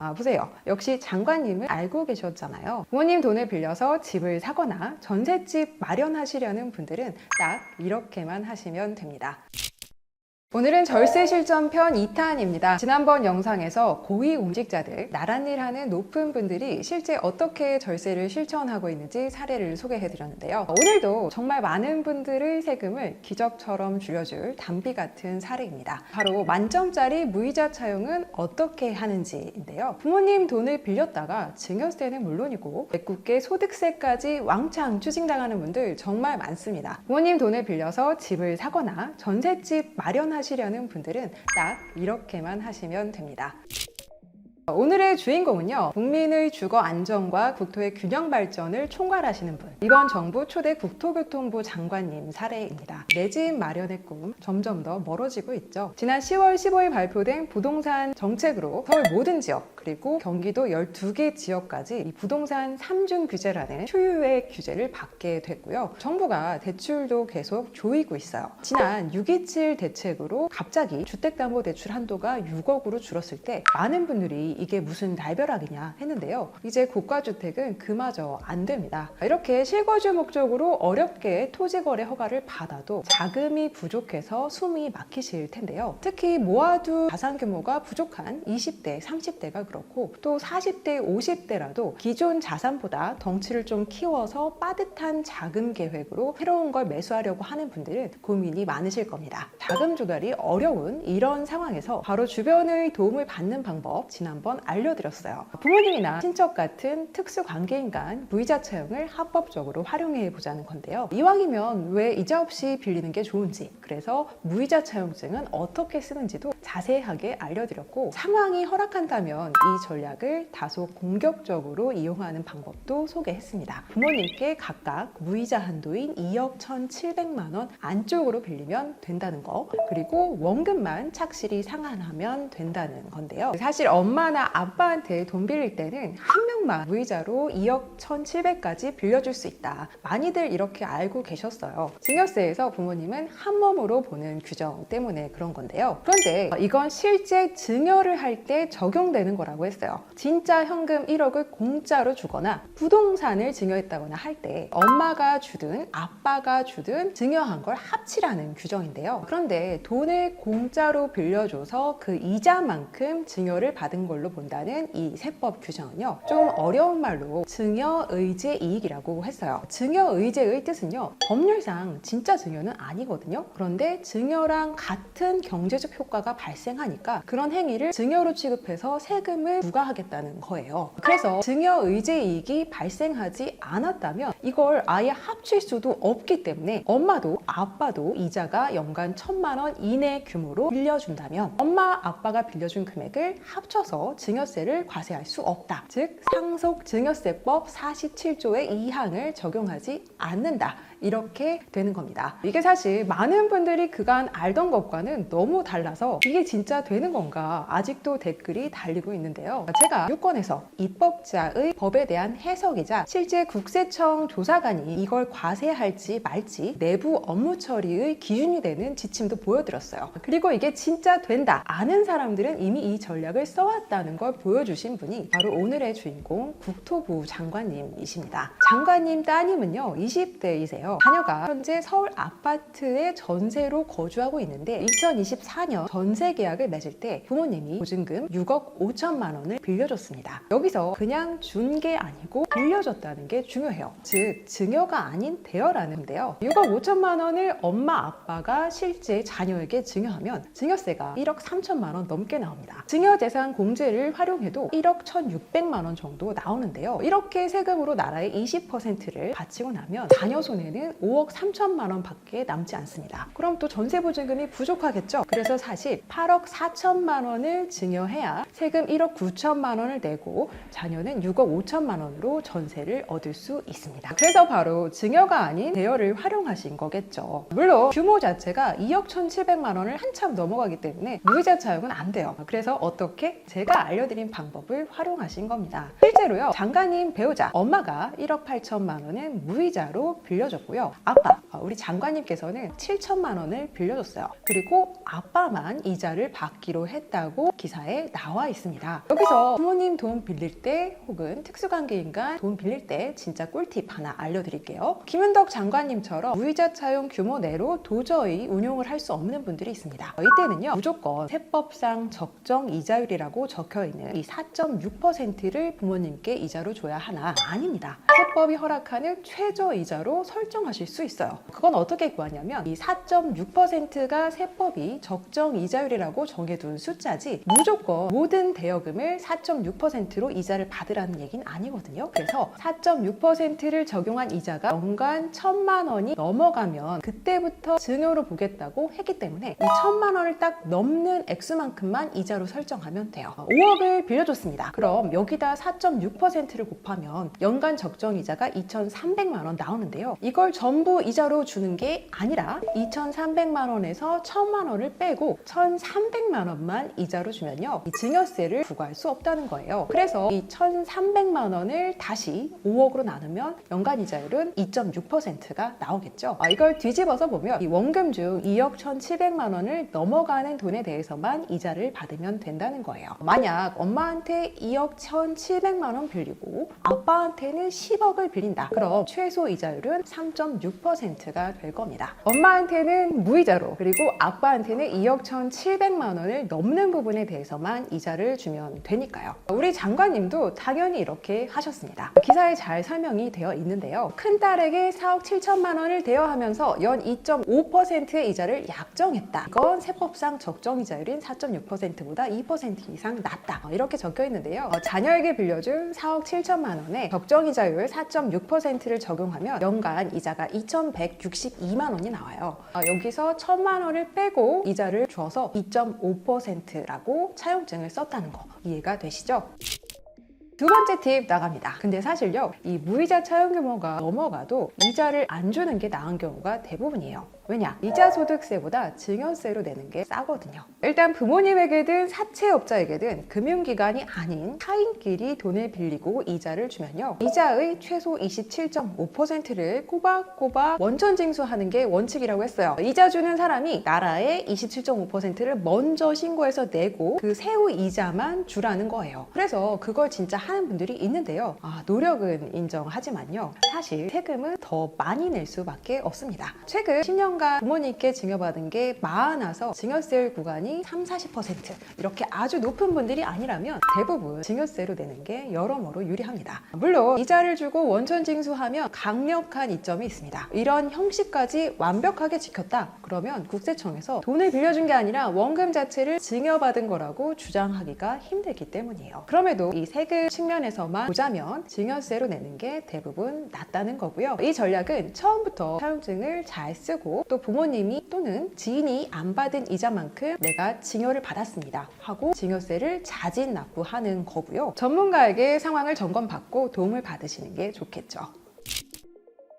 보세요. 역시 장관님을 알고 계셨잖아요. 부모님 돈을 빌려서 집을 사거나 전셋집 마련하시려는 분들은 딱 이렇게만 하시면 됩니다. 오늘은 절세 실전 편 2탄입니다. 지난번 영상에서 고위공직자들, 나랏일 하는 높은 분들이 실제 어떻게 절세를 실천하고 있는지 사례를 소개해드렸는데요. 오늘도 정말 많은 분들의 세금을 기적처럼 줄여줄 단비 같은 사례입니다. 바로 만점짜리 무이자 차용은 어떻게 하는지인데요. 부모님 돈을 빌렸다가 증여세는 물론이고 외국계 소득세까지 왕창 추징당하는 분들 정말 많습니다. 부모님 돈을 빌려서 집을 사거나 전셋집 마련하시려는 분들은 딱 이렇게만 하시면 됩니다. 오늘의 주인공은요, 국민의 주거 안정과 국토의 균형 발전을 총괄하시는 분, 이번 정부 초대 국토교통부 장관님 사례입니다. 내 집 마련의 꿈 점점 더 멀어지고 있죠. 지난 10월 15일 발표된 부동산 정책으로 서울 모든 지역 그리고 경기도 12개 지역까지 이 부동산 3중 규제라는 초유의 규제를 받게 됐고요. 정부가 대출도 계속 조이고 있어요. 지난 6.27 대책으로 갑자기 주택담보대출 한도가 6억으로 줄었을 때 많은 분들이 이게 무슨 날벼락이냐 했는데요. 이제 고가주택은 그마저 안 됩니다. 이렇게 실거주 목적으로 어렵게 토지거래 허가를 받아도 자금이 부족해서 숨이 막히실 텐데요. 특히 모아두 자산 규모가 부족한 20대, 30대가 그렇고 또 40대, 50대라도 기존 자산보다 덩치를 좀 키워서 빠듯한 자금 계획으로 새로운 걸 매수하려고 하는 분들은 고민이 많으실 겁니다. 자금 조달이 어려운 이런 상황에서 바로 주변의 도움을 받는 방법 지난번 알려드렸어요. 부모님이나 친척 같은 특수관계인 간 무이자 차용을 합법적으로 활용해 보자는 건데요. 이왕이면 왜 이자 없이 빌리는 게 좋은지, 그래서 무이자 차용증은 어떻게 쓰는지도 자세하게 알려드렸고, 상황이 허락한다면 이 전략을 다소 공격적으로 이용하는 방법도 소개했습니다. 부모님께 각각 무이자 한도인 2억 1,700만 원 안쪽으로 빌리면 된다는 거, 그리고 원금만 착실히 상환하면 된다는 건데요. 사실 엄마나 아빠한테 돈 빌릴 때는 한 명만 무이자로 2억 1,700까지 빌려줄 수 있다. 많이들 이렇게 알고 계셨어요. 증여세에서 부모님은 한 몸으로 보는 규정 때문에 그런 건데요. 그런데 이건 실제 증여를 할 때 적용되는 거라고 했어요. 진짜 현금 1억을 공짜로 주거나 부동산을 증여했다거나 할 때 엄마가 주든 아빠가 주든 증여한 걸 합치라는 규정인데요. 그런데 돈을 공짜로 빌려줘서 그 이자만큼 증여를 받은 걸로 본다는 이 세법 규정은요, 좀 어려운 말로 증여의제 이익이라고 했어요. 증여의제의 뜻은요, 법률상 진짜 증여는 아니거든요. 그런데 증여랑 같은 경제적 효과가 발생하니까 그런 행위를 증여로 취급해서 세금을 부과하겠다는 거예요. 그래서 증여의제 이익이 발생하지 않았다면 이걸 아예 합칠 수도 없기 때문에 엄마도 아빠도 이자가 연간 1,000만 원 이내 규모로 빌려준다면 엄마 아빠가 빌려준 금액을 합쳐서 증여세를 과세할 수 없다. 즉 상속 증여세법 47조의 2항을 적용하지 않는다. 이렇게 되는 겁니다. 이게 사실 많은 분들이 그간 알던 것과는 너무 달라서 이게 진짜 되는 건가 아직도 댓글이 달리고 있는데요. 제가 유권에서 입법자의 법에 대한 해석이자 실제 국세청 조사관이 이걸 과세할지 말지 내부 업무 처리의 기준이 되는 지침도 보여드렸어요. 그리고 이게 진짜 된다 아는 사람들은 이미 이 전략을 써왔다는 걸 보여주신 분이 바로 오늘의 주인공 국토부 장관님이십니다. 장관님 따님은요 20대이세요. 자녀가 현재 서울 아파트에 전세로 거주하고 있는데 2024년 전세 계약을 맺을 때 부모님이 보증금 6억 5천만 원을 빌려줬습니다. 여기서 그냥 준 게 아니고 빌려줬다는 게 중요해요. 즉 증여가 아닌 대여라는 건데요. 6억 5천만 원을 엄마 아빠가 실제 자녀에게 증여하면 증여세가 1억 3천만 원 넘게 나옵니다. 증여재산 공제를 활용해도 1억 1,600만 원 정도 나오는데요. 이렇게 세금으로 나라의 20%를 바치고 나면 자녀 손해는 5억 3천만 원 밖에 남지 않습니다. 그럼 또 전세보증금이 부족하겠죠? 그래서 사실 8억 4천만 원을 증여해야 세금 1억 9천만 원을 내고 자녀는 6억 5천만 원으로 전세를 얻을 수 있습니다. 그래서 바로 증여가 아닌 대여를 활용하신 거겠죠. 물론 규모 자체가 2억 1,700만 원을 한참 넘어가기 때문에 무이자 차용은 안 돼요. 그래서 어떻게? 제가 알려드린 방법을 활용하신 겁니다. 실제로요, 장관님 배우자 엄마가 1억 8천만 원은 무이자로 빌려줬고요. 아빠, 우리 장관님께서는 7천만 원을 빌려줬어요. 그리고 아빠만 이자를 받기로 했다고 기사에 나와 있습니다. 됩니다. 여기서 부모님 돈 빌릴 때 혹은 특수관계인 간 돈 빌릴 때 진짜 꿀팁 하나 알려드릴게요. 김은덕 장관님처럼 무이자 차용 규모 내로 도저히 운용을 할 수 없는 분들이 있습니다. 이때는요, 무조건 세법상 적정 이자율이라고 적혀있는 이 4.6%를 부모님께 이자로 줘야 하나? 아닙니다. 세법이 허락하는 최저 이자로 설정하실 수 있어요. 그건 어떻게 구하냐면 이 4.6%가 세법이 적정 이자율이라고 정해둔 숫자지 무조건 모든 대여금을 4.6%로 이자를 받으라는 얘기는 아니거든요. 그래서 4.6%를 적용한 이자가 연간 1,000만 원이 넘어가면 그때부터 증여로 보겠다고 했기 때문에 이 1,000만 원을 딱 넘는 액수만큼만 이자로 설정하면 돼요. 5억을 빌려줬습니다. 그럼 여기다 4.6%를 곱하면 연간 적정 이자가 2,300만 원 나오는데요. 이걸 전부 이자로 주는 게 아니라 2,300만 원에서 1,000만 원을 빼고 1,300만 원만 이자로 주면요, 이 증여세를 부과할 수 없다는 거예요. 그래서 이 1,300만 원을 다시 5억으로 나누면 연간 이자율은 2.6%가 나오겠죠. 이걸 뒤집어서 보면 이 원금 중 2억 1,700만 원을 넘어가는 돈에 대해서만 이자를 받으면 된다는 거예요. 만약 엄마한테 2억 1,700만 원 빌리고 아빠한테는 10억을 빌린다. 그럼 최소 이자율은 3.6%가 될 겁니다. 엄마한테는 무이자로, 그리고 아빠한테는 2억 1,700만 원을 넘는 부분에 대해서만 이자를 주면 되니까요. 우리 장관님도 당연히 이렇게 하셨습니다. 기사에 잘 설명이 되어 있는데요. 큰딸에게 4억 7천만 원을 대여하면서 연 2.5%의 이자를 약정했다. 이건 세법상 적정 이자율인 4.6%보다 2% 이상 낮다. 이렇게 적혀 있는데요. 자녀에게 빌려준 4억 7천만 원에 적정 이자율 4.6%를 적용하면 연간 이자가 2,162만 원이 나와요. 여기서 1,000만 원을 빼고 이자를 줘서 2.5%라고 차용증을 썼다는 거 이해가 되시죠? 두 번째 팁 나갑니다. 근데 사실요, 이 무이자 차용 규모가 넘어가도 이자를 안 주는 게 나은 경우가 대부분이에요. 왜냐? 이자 소득세보다 증여세로 내는 게 싸거든요. 일단 부모님에게든 사채업자에게든 금융기관이 아닌 타인끼리 돈을 빌리고 이자를 주면요, 이자의 최소 27.5%를 꼬박꼬박 원천징수하는 게 원칙이라고 했어요. 이자 주는 사람이 나라에 27.5%를 먼저 신고해서 내고 그 세후 이자만 주라는 거예요. 그래서 그걸 진짜 하는 분들이 있는데요. 노력은 인정하지만요, 사실 세금은 더 많이 낼 수밖에 없습니다. 최근 10년간 부모님께 증여받은 게 많아서 증여세율 구간이 30-40% 이렇게 아주 높은 분들이 아니라면 대부분 증여세로 내는 게 여러모로 유리합니다. 물론 이자를 주고 원천 징수하면 강력한 이점이 있습니다. 이런 형식까지 완벽하게 지켰다 그러면 국세청에서 돈을 빌려준 게 아니라 원금 자체를 증여받은 거라고 주장하기가 힘들기 때문이에요. 그럼에도 이 세금 측면에서만 보자면 증여세로 내는 게 대부분 낫다는 거고요. 이 전략은 처음부터 사용증을 잘 쓰고 또 부모님이 또는 지인이 안 받은 이자만큼 내가 증여를 받았습니다 하고 증여세를 자진 납부하는 거고요. 전문가에게 상황을 점검받고 도움을 받으시는 게 좋겠죠.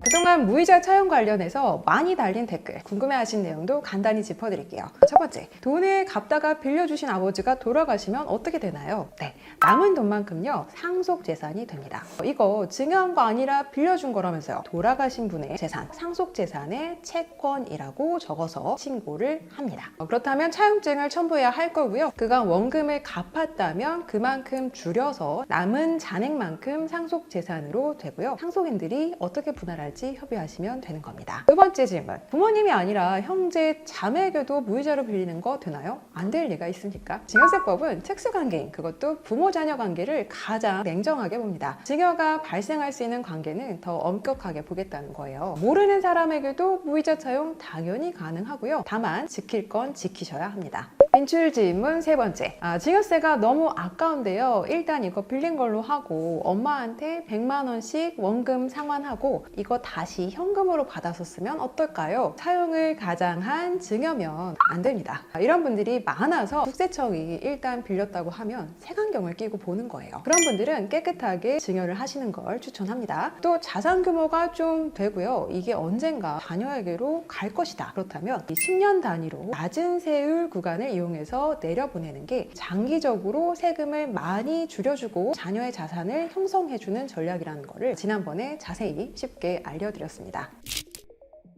그동안 무이자 차용 관련해서 많이 달린 댓글, 궁금해하신 내용도 간단히 짚어드릴게요. 첫 번째, 돈을 갚다가 빌려주신 아버지가 돌아가시면 어떻게 되나요? 네, 남은 돈만큼요 상속재산이 됩니다. 이거 증여한 거 아니라 빌려준 거라면서요. 돌아가신 분의 재산, 상속재산의 채권이라고 적어서 신고를 합니다. 그렇다면 차용증을 첨부해야 할 거고요. 그간 원금을 갚았다면 그만큼 줄여서 남은 잔액만큼 상속재산으로 되고요. 상속인들이 어떻게 분할할지 협의하시면 되는 겁니다. 두 번째 질문, 부모님이 아니라 형제, 자매에게도 무이자로 빌리는 거 되나요? 안 될 리가 있습니까? 증여세법은 특수관계인, 그것도 부모-자녀 관계를 가장 냉정하게 봅니다. 증여가 발생할 수 있는 관계는 더 엄격하게 보겠다는 거예요. 모르는 사람에게도 무이자 차용 당연히 가능하고요. 다만 지킬 건 지키셔야 합니다. 인출 질문 세 번째, 증여세가 너무 아까운데요. 일단 이거 빌린 걸로 하고 엄마한테 100만 원씩 원금 상환하고 이거 다시 현금으로 받아서 쓰면 어떨까요? 사용을 가장한 증여면 안 됩니다. 이런 분들이 많아서 국세청이 일단 빌렸다고 하면 색안경을 끼고 보는 거예요. 그런 분들은 깨끗하게 증여를 하시는 걸 추천합니다. 또 자산 규모가 좀 되고요. 이게 언젠가 자녀에게로 갈 것이다. 그렇다면 이 10년 단위로 낮은 세율 구간을 이용해서 내려보내는 게 장기적으로 세금을 많이 줄여주고 자녀의 자산을 형성해주는 전략이라는 거를 지난번에 자세히 쉽게 알려드렸습니다.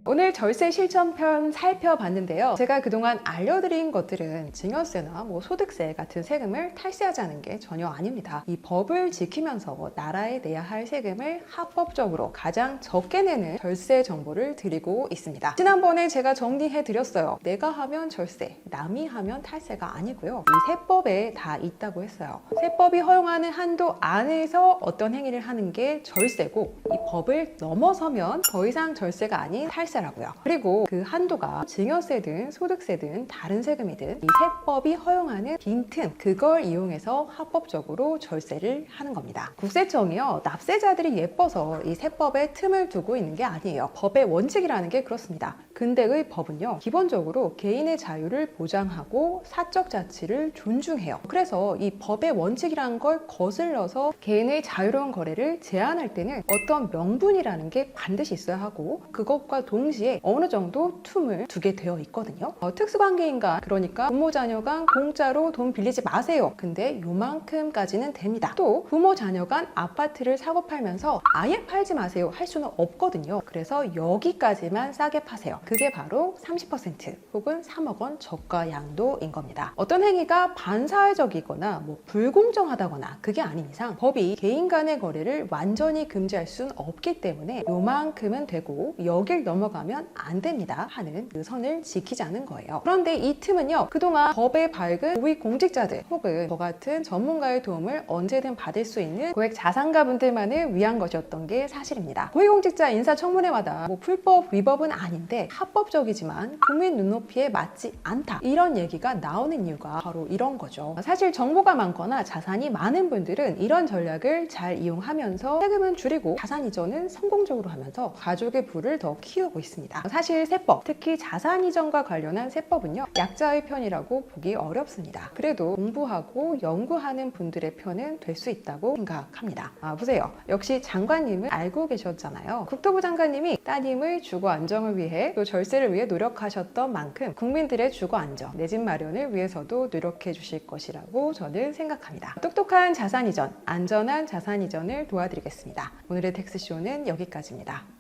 오늘 절세 실천편 살펴봤는데요. 제가 그동안 알려드린 것들은 증여세나 소득세 같은 세금을 탈세하자는 게 전혀 아닙니다. 이 법을 지키면서 나라에 내야 할 세금을 합법적으로 가장 적게 내는 절세 정보를 드리고 있습니다. 지난번에 제가 정리해드렸어요. 내가 하면 절세, 남이 하면 탈세가 아니고요. 이 세법에 다 있다고 했어요. 세법이 허용하는 한도 안에서 어떤 행위를 하는 게 절세고, 이 법을 넘어서면 더 이상 절세가 아닌 탈세 라고요. 그리고 그 한도가 증여세든 소득세든 다른 세금이든 이 세법이 허용하는 빈틈, 그걸 이용해서 합법적으로 절세를 하는 겁니다. 국세청이요, 납세자들이 예뻐서 이 세법에 틈을 두고 있는 게 아니에요. 법의 원칙이라는 게 그렇습니다. 근대의 법은요, 기본적으로 개인의 자유를 보장하고 사적 자치를 존중해요. 그래서 이 법의 원칙이라는 걸 거슬러서 개인의 자유로운 거래를 제한할 때는 어떤 명분이라는 게 반드시 있어야 하고, 그것과 동시에 어느 정도 틈을 두게 되어 있거든요. 특수관계인간, 그러니까 부모 자녀 간 공짜로 돈 빌리지 마세요. 근데 요만큼까지는 됩니다. 또 부모 자녀 간 아파트를 사고 팔면서 아예 팔지 마세요 할 수는 없거든요. 그래서 여기까지만 싸게 파세요. 그게 바로 30% 혹은 3억 원 저가 양도인 겁니다. 어떤 행위가 반사회적이거나 불공정하다거나 그게 아닌 이상 법이 개인 간의 거래를 완전히 금지할 수는 없기 때문에 요만큼은 되고 여길 넘어가면 안 됩니다 하는 그 선을 지키자는 거예요. 그런데 이 틈은요, 그동안 법에 밝은 고위 공직자들 혹은 저 같은 전문가의 도움을 언제든 받을 수 있는 고액 자산가분들만을 위한 것이었던 게 사실입니다. 고위공직자 인사청문회마다 불법 위법은 아닌데 합법적이지만 국민 눈높이에 맞지 않다, 이런 얘기가 나오는 이유가 바로 이런 거죠. 사실 정보가 많거나 자산이 많은 분들은 이런 전략을 잘 이용하면서 세금은 줄이고 자산 이전은 성공적으로 하면서 가족의 부를 더 키우고 있습니다. 사실 세법, 특히 자산 이전과 관련한 세법은요, 약자의 편이라고 보기 어렵습니다. 그래도 공부하고 연구하는 분들의 편은 될 수 있다고 생각합니다. 보세요. 역시 장관님을 알고 계셨잖아요. 국토부 장관님이 따님의 주거 안정을 위해 또 절세를 위해 노력하셨던 만큼 국민들의 주거 안정, 내 집 마련을 위해서도 노력해 주실 것이라고 저는 생각합니다. 똑똑한 자산 이전, 안전한 자산 이전을 도와드리겠습니다. 오늘의 텍스쇼는 여기까지입니다.